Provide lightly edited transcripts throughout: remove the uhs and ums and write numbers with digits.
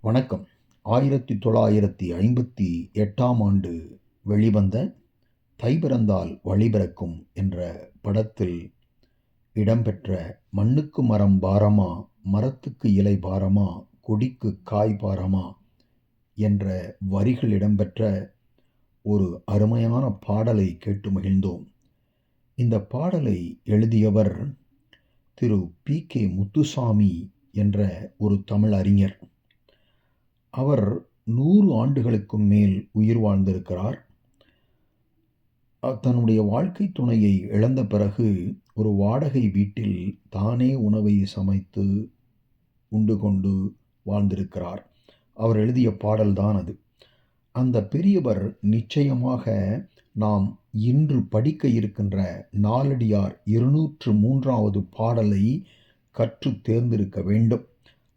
வணக்கம். 1958 வெளிவந்த தை பிறந்தால் வழி பிறக்கும் என்ற படத்தில் இடம்பெற்ற மண்ணுக்கு மரம் பாரமா, மரத்துக்கு இலை பாரமா, கொடிக்கு காய் பாரமா என்ற வரிகள் இடம்பெற்ற ஒரு அருமையான பாடலை கேட்டு மகிழ்ந்தோம். இந்த பாடலை எழுதியவர் திரு PK முத்துசாமி என்ற ஒரு தமிழ் அறிஞர். அவர் 100 ஆண்டுகளுக்கும் மேல் உயிர் வாழ்ந்திருக்கிறார். தன்னுடைய வாழ்க்கை துணையை இழந்த பிறகு ஒரு வாடகை வீட்டில் தானே உணவை சமைத்து உண்டு கொண்டு வாழ்ந்திருக்கிறார். அவர் எழுதிய பாடல்தான் அது. அந்த பெரியவர் நிச்சயமாக நாம் இன்று படிக்க இருக்கின்ற நாலடியார் 203வது பாடலை கற்று தேர்ந்திருக்க வேண்டும்.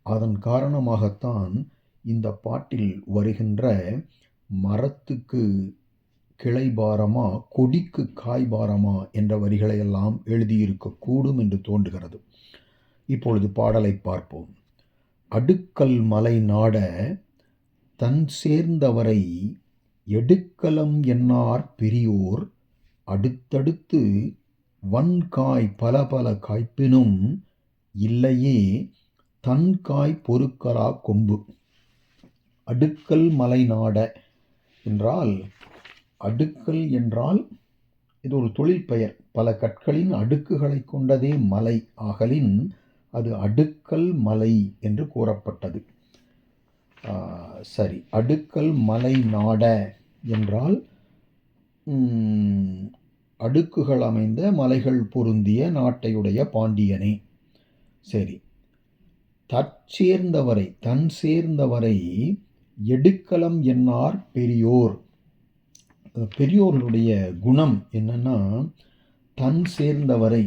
அதன் காரணமாகத்தான் இந்த பாட்டில் வருகின்ற மரத்துக்கு கிளை பாரமா, கொடிக்கு காய் பாரமா என்ற வரிகளையெல்லாம் எழுதியிருக்கக்கூடும் என்று தோன்றுகிறது. இப்பொழுது பாடலை பார்ப்போம். அடுக்கல் மலை நாட தன் சேர்ந்தவரை எடுக்கலம் என்னார் பெரியோர், அடுத்தடுத்து வன்காய் பல பல காய்ப்பினும் இல்லையே தன்காய் பொறுக்கலா கொம்பு. அடுக்கல் மலை நாட என்றால், அடுக்கல் என்றால் இது ஒரு தொழில் பெயர். பல கற்களின் அடுக்குகளை கொண்டதே மலை ஆகலின் அது அடுக்கல் மலை என்று கூறப்பட்டது. சரி, அடுக்கல் மலை நாட என்றால் அடுக்குகள் அமைந்த மலைகள் பொருந்திய நாட்டையுடைய பாண்டியனே. சரி, தற்சேர்ந்தவரை தன் சேர்ந்தவரை எடுக்கலம் என்னார் பெரியோர். பெரியோர்களுடைய குணம் என்னன்னா, தன் சேர்ந்தவரை,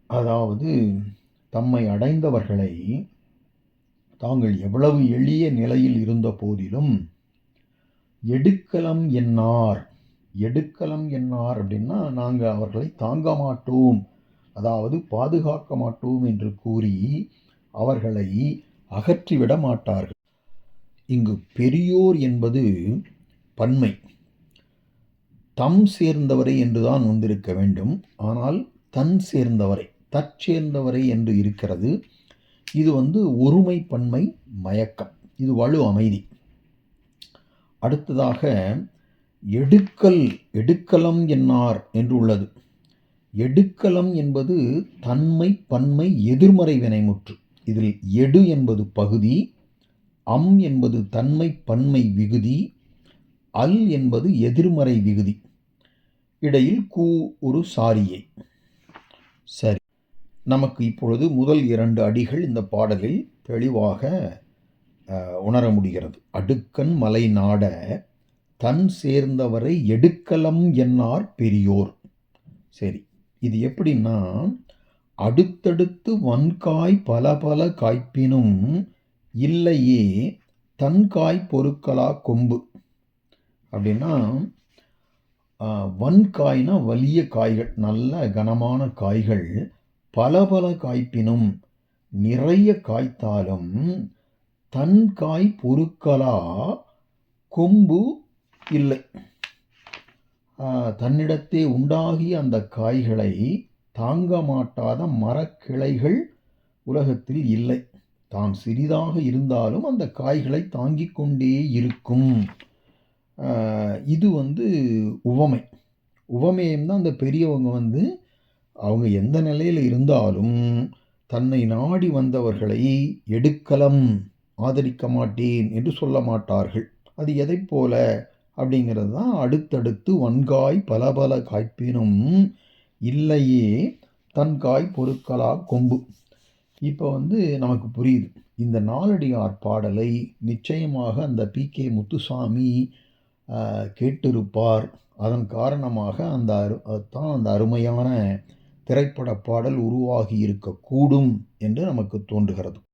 அதாவது தம்மை அடைந்தவர்களை தாங்கள் எவ்வளவு எளிய நிலையில் இருந்த போதிலும் எடுக்கலம் என்னார். எடுக்கலம் என்னார் அப்படின்னா, நாங்கள் அவர்களை தாங்க மாட்டோம், அதாவது பாதுகாக்க மாட்டோம் என்று கூறி அவர்களை அகற்றிவிட மாட்டார்கள். இங்கு பெரியோர் என்பது பன்மை. தம் சேர்ந்தவரை என்றுதான் வந்திருக்க வேண்டும். ஆனால் தன் சேர்ந்தவரை, தற்சேர்ந்தவரை என்று இருக்கிறது. இது ஒருமை பன்மை மயக்கம். இது வலு அமைதி. அடுத்ததாக எடுக்கலம் என்னார் என்று உள்ளது. எடுக்கலம் என்பது தன்மை பன்மை எதிர்மறை வினைமுற்று. இதில் எடு என்பது பகுதி, அம் என்பது தன்மை பன்மை விகுதி, அல் என்பது எதிர்மறை விகுதி, இடையில் கூ ஒரு சாரியை. சரி, நமக்கு இப்பொழுது முதல் 2 அடிகள் இந்த பாடலில் தெளிவாக உணர முடிகிறது. அடுக்கன் மலை நாட தன் சேர்ந்தவரை எடுக்கலம் என்னார் பெரியோர். சரி, இது எப்படின்னா, அடுத்தடுத்து வன்காய் பல பல காய்ப்பினும் இல்லையே தன்காய் பொறுக்கலா கொம்பு. அப்படின்னா, வன்காய்னா வலிய காய்கள், நல்ல கனமான காய்கள், பல பல காய்ப்பினும் நிறைய காய்த்தாலும் தன்காய் பொறுக்கலா கொம்பு இல்லை. தன்னிடத்தே உண்டாகிய அந்த காய்களை தாங்க மாட்டாத மரக்கிளைகள் உலகத்தில் இல்லை. தான் சிறிதாக இருந்தாலும் அந்த காய்களை தாங்கிக் கொண்டே இருக்கும். இது உவமை. உவமையம்தான் அந்த பெரியவங்க அவங்க எந்த நிலையில் இருந்தாலும் தன்னை நாடி வந்தவர்களை எடுக்கலம், ஆதரிக்க மாட்டேன் என்று சொல்ல மாட்டார்கள். அது எதை போல அப்படிங்கிறது தான், அடுத்தடுத்து வன்காய் பல பல காய்ப்பினும் இல்லையே தன்காய் பொறுக்கலா கொம்பு. இப்போ நமக்கு புரியுது. இந்த நாலடியார் பாடலை நிச்சயமாக அந்த PK முத்துசாமி கேட்டிருப்பார். அதன் காரணமாக அந்த அருமையான திரைப்பட பாடல் உருவாகி இருக்கக்கூடும் என்று நமக்கு தோன்றுகிறது.